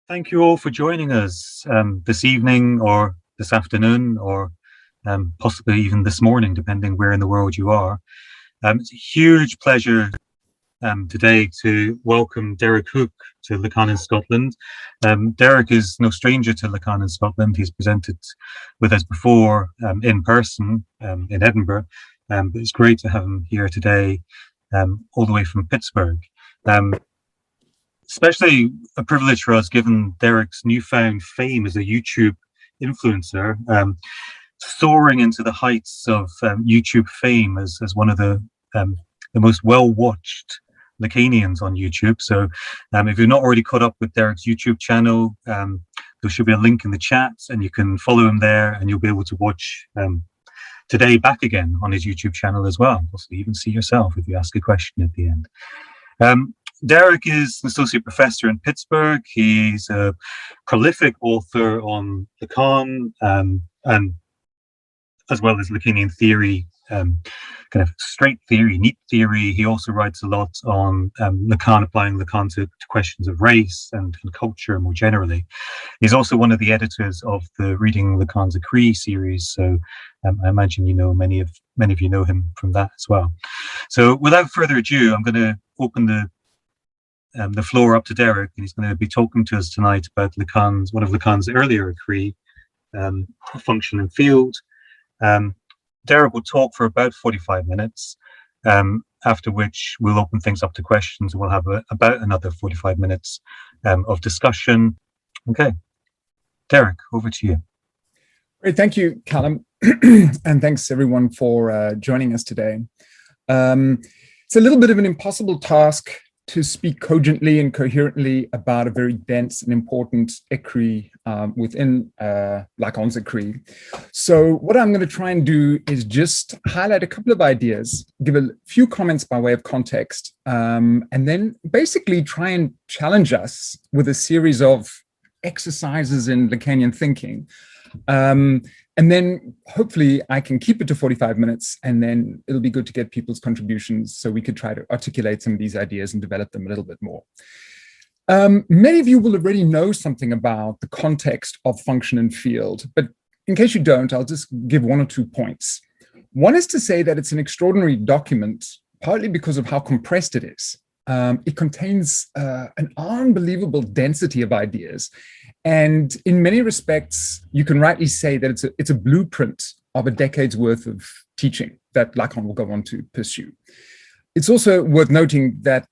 Thank you all for joining us this evening or this afternoon or possibly even this morning, depending where in the world you are. It's a huge pleasure today to welcome Derek Hook to Lacan in Scotland. Derek is no stranger to Lacan in Scotland. He's presented with us before in person in Edinburgh, but it's great to have him here today all the way from Pittsburgh. Especially a privilege for us, given Derek's newfound fame as a YouTube influencer, soaring into the heights of YouTube fame as one of the most well-watched Lacanians on YouTube. So if you're not already caught up with Derek's YouTube channel, there should be a link in the chat and you can follow him there and you'll be able to watch today back again on his YouTube channel as well. Possibly even see yourself if you ask a question at the end. Derek is an associate professor in Pittsburgh. He's a prolific author on Lacan and as well as Lacanian theory, kind of straight theory, neat theory. He also writes a lot on Lacan, applying Lacan to questions of race and culture more generally. He's also one of the editors of the Reading Lacan's Écrits series, so I imagine you know many of you know him from that as well. So without further ado, I'm going to open the floor up to Derek, and he's going to be talking to us tonight about one of Lacan's earlier Écrits, Function and Field. Derek will talk for about 45 minutes, after which we'll open things up to questions, and we'll have about another 45 minutes of discussion. Okay, Derek, over to you. Great, thank you, Callum, and thanks everyone for joining us today. It's a little bit of an impossible task to speak cogently and coherently about a very dense and important écrit within Lacan's Écrit. So what I'm going to try and do is just highlight a couple of ideas, give a few comments by way of context, and then basically try and challenge us with a series of exercises in Lacanian thinking. And then hopefully I can keep it to 45 minutes, and then it'll be good to get people's contributions so we could try to articulate some of these ideas and develop them a little bit more. Many of you will already know something about the context of function and field, but in case you don't, I'll just give one or 2 points. One is to say that it's an extraordinary document, partly because of how compressed it is. It contains an unbelievable density of ideas. And in many respects, you can rightly say that it's a blueprint of a decade's worth of teaching that Lacan will go on to pursue. It's also worth noting that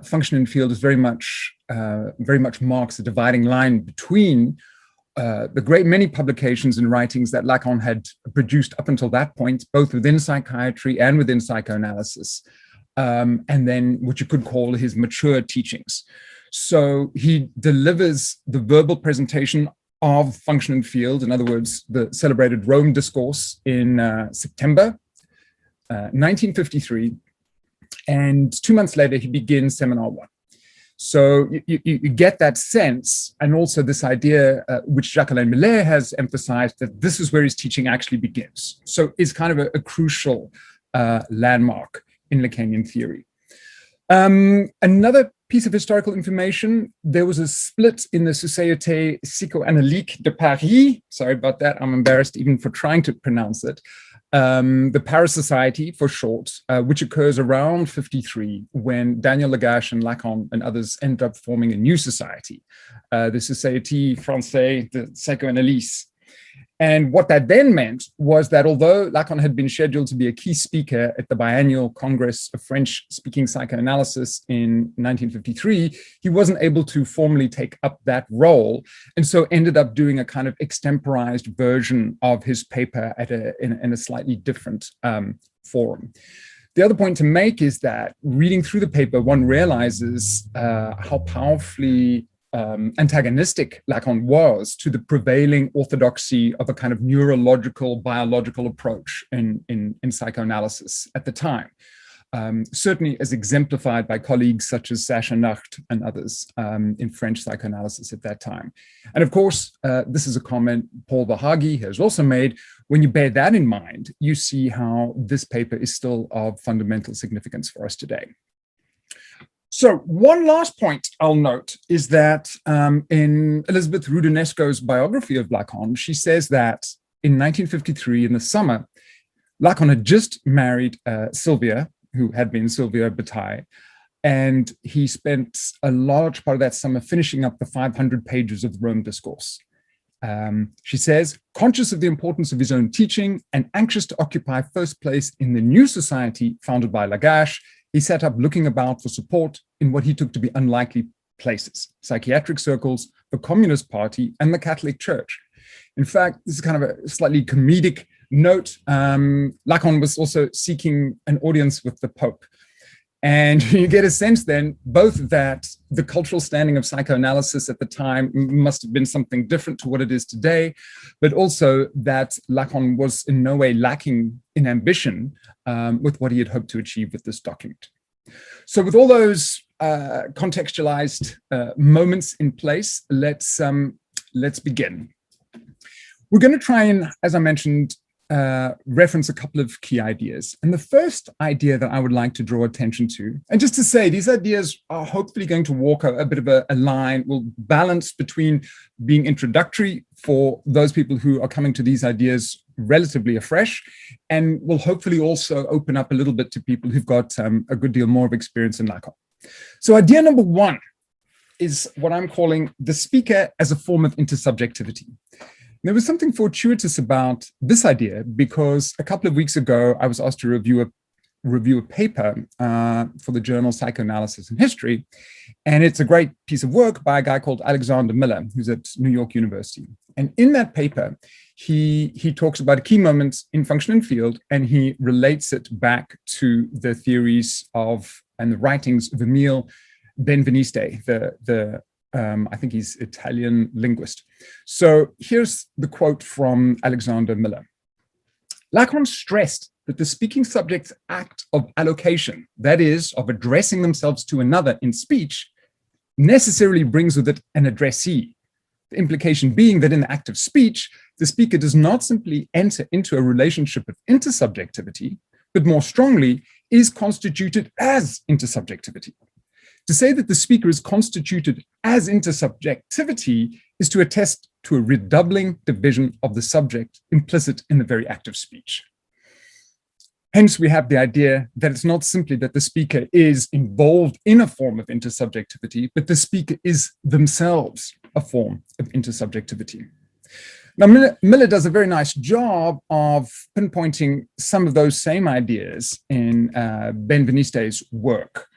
Function and Field is very much marks a dividing line between the great many publications and writings that Lacan had produced up until that point, both within psychiatry and within psychoanalysis, and then what you could call his mature teachings. So he delivers the verbal presentation of Function and Field, in other words, the celebrated Rome Discourse in September 1953. And 2 months later, he begins Seminar 1. So you get that sense, and also this idea, which Lacan and Emile has emphasized, that this is where his teaching actually begins. So it's kind of a crucial landmark in Lacanian theory. Another piece of historical information, there was a split in the Société Psychoanalytique de Paris. Sorry about that, I'm embarrassed even for trying to pronounce it. The Paris Society for short, which occurs around 53, when Daniel Lagache and Lacan and others end up forming a new society, the Société Française de Psychoanalyse. And what that then meant was that although Lacan had been scheduled to be a key speaker at the biannual Congress of French-speaking psychoanalysis in 1953, he wasn't able to formally take up that role, and so ended up doing a kind of extemporized version of his paper in a slightly different forum. The other point to make is that reading through the paper, one realizes how powerfully antagonistic Lacan was to the prevailing orthodoxy of a kind of neurological, biological approach in psychoanalysis at the time. Certainly as exemplified by colleagues such as Sacha Nacht and others in French psychoanalysis at that time. And of course, this is a comment Paul Verhaeghe has also made. When you bear that in mind, you see how this paper is still of fundamental significance for us today. So one last point I'll note is that in Elizabeth Roudonesco's biography of Lacan, she says that in 1953, in the summer, Lacan had just married Sylvia, who had been Sylvia Bataille, and he spent a large part of that summer finishing up the 500 pages of the Rome Discourse. She says, conscious of the importance of his own teaching and anxious to occupy first place in the new society founded by Lagache, he sat up looking about for support in what he took to be unlikely places: psychiatric circles, the Communist Party, and the Catholic Church. In fact, this is kind of a slightly comedic note. Lacan was also seeking an audience with the Pope. And you get a sense then both that the cultural standing of psychoanalysis at the time must have been something different to what it is today, but also that Lacan was in no way lacking in ambition with what he had hoped to achieve with this document. So with all those contextualized moments in place, let's begin. We're going to try and, as I mentioned, reference a couple of key ideas. And the first idea that I would like to draw attention to, and just to say, these ideas are hopefully going to walk a bit of a line, will balance between being introductory for those people who are coming to these ideas relatively afresh, and will hopefully also open up a little bit to people who've got a good deal more of experience in Lacan. So idea number one is what I'm calling the speaker as a form of intersubjectivity. There was something fortuitous about this idea because a couple of weeks ago, I was asked to review a paper for the journal Psychoanalysis and History. And it's a great piece of work by a guy called Alexander Miller, who's at New York University. And in that paper, he talks about a key moment in function and field, and he relates it back to the theories of and the writings of Emile Benveniste, I think he's Italian linguist. So here's the quote from Alexander Miller. Lacan stressed that the speaking subject's act of allocation, that is, of addressing themselves to another in speech, necessarily brings with it an addressee. The implication being that in the act of speech, the speaker does not simply enter into a relationship of intersubjectivity, but more strongly is constituted as intersubjectivity. To say that the speaker is constituted as intersubjectivity is to attest to a redoubling division of the subject implicit in the very act of speech. Hence, we have the idea that it's not simply that the speaker is involved in a form of intersubjectivity, but the speaker is themselves a form of intersubjectivity. Now, Miller does a very nice job of pinpointing some of those same ideas in Benveniste's work.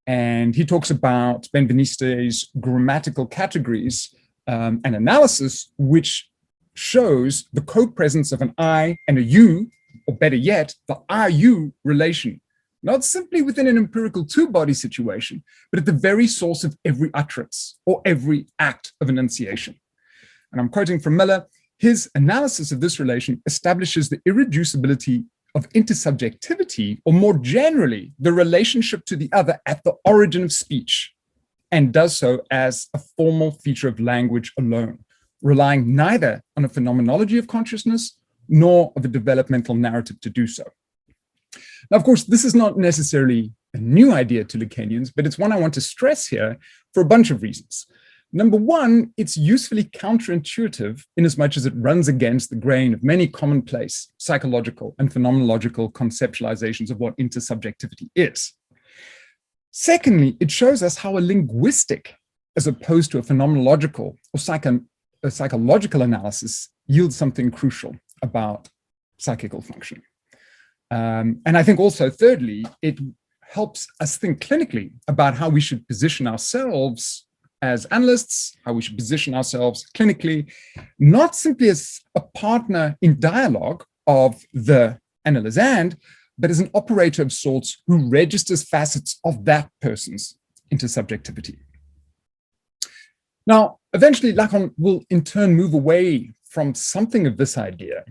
And he talks about Benveniste's grammatical categories and analysis, which shows the co-presence of an I and a you, or better yet, the I-you relation, not simply within an empirical two-body situation, but at the very source of every utterance or every act of enunciation. And I'm quoting from Miller, his analysis of this relation establishes the irreducibility of intersubjectivity, or more generally, the relationship to the other at the origin of speech, and does so as a formal feature of language alone, relying neither on a phenomenology of consciousness nor of a developmental narrative to do so. Now, of course, this is not necessarily a new idea to Lacanians, but it's one I want to stress here for a bunch of reasons. Number one, it's usefully counterintuitive in as much as it runs against the grain of many commonplace psychological and phenomenological conceptualizations of what intersubjectivity is. Secondly, it shows us how a linguistic, as opposed to a phenomenological or a psychological analysis, yields something crucial about psychical function. And I think also, thirdly, it helps us think clinically about how we should position ourselves as analysts, how we should position ourselves clinically, not simply as a partner in dialogue of the analysand, but as an operator of sorts who registers facets of that person's intersubjectivity. Now, eventually, Lacan will in turn move away from something of this idea.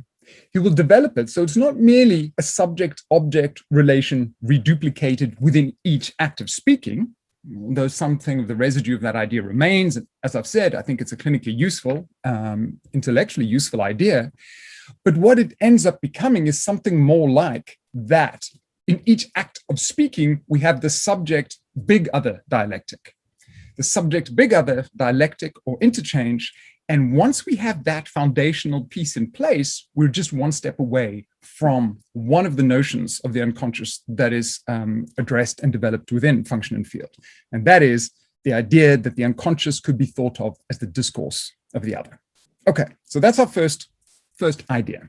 He will develop it so it's not merely a subject-object relation reduplicated within each act of speaking, though something of the residue of that idea remains. As I've said, I think it's a clinically useful, intellectually useful idea. But what it ends up becoming is something more like that in each act of speaking, we have the subject big other dialectic. The subject big other dialectic or interchange. And once we have that foundational piece in place, we're just one step away from one of the notions of the unconscious that is addressed and developed within function and field. And that is the idea that the unconscious could be thought of as the discourse of the other. Okay, so that's our first idea.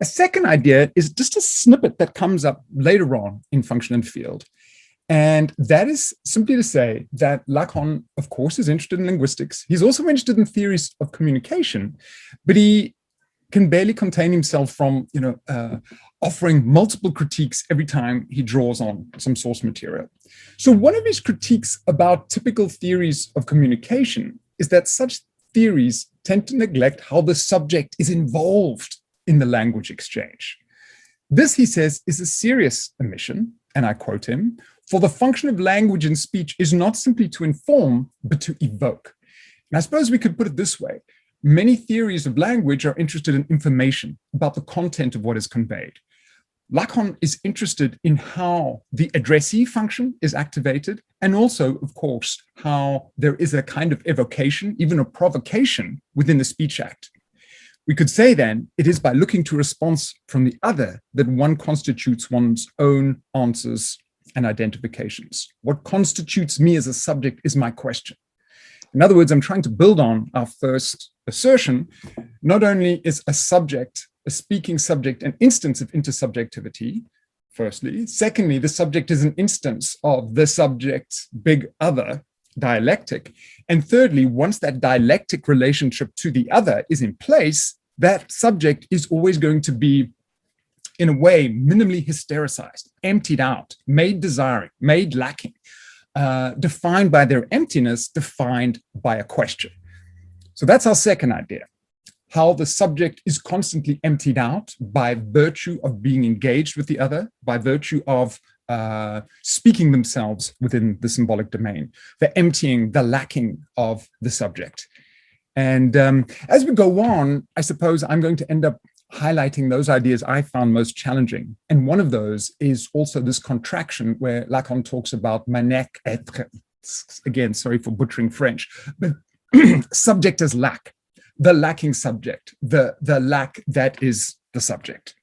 A second idea is just a snippet that comes up later on in function and field. And that is simply to say that Lacan, of course, is interested in linguistics. He's also interested in theories of communication, but he can barely contain himself from, offering multiple critiques every time he draws on some source material. So one of his critiques about typical theories of communication is that such theories tend to neglect how the subject is involved in the language exchange. This, he says, is a serious omission, and I quote him, "For the function of language and speech is not simply to inform, but to evoke." And I suppose we could put it this way. Many theories of language are interested in information about the content of what is conveyed. Lacan is interested in how the addressee function is activated, and also, of course, how there is a kind of evocation, even a provocation within the speech act. We could say then, it is by looking to response from the other that one constitutes one's own answers and identifications. What constitutes me as a subject is my question. In other words, I'm trying to build on our first assertion. Not only is a subject, a speaking subject, an instance of intersubjectivity, firstly. Secondly, the subject is an instance of the subject's big other dialectic. And thirdly, once that dialectic relationship to the other is in place, that subject is always going to be, in a way, minimally hystericized, emptied out, made desiring, made lacking, defined by their emptiness, defined by a question. So that's our second idea, how the subject is constantly emptied out by virtue of being engaged with the other, by virtue of speaking themselves within the symbolic domain, the emptying, the lacking of the subject. And as we go on, I suppose I'm going to end up highlighting those ideas I found most challenging. And one of those is also this contraction where Lacan talks about manek être. Again, sorry for butchering French, but subject as lack, the lacking subject, the lack that is the subject.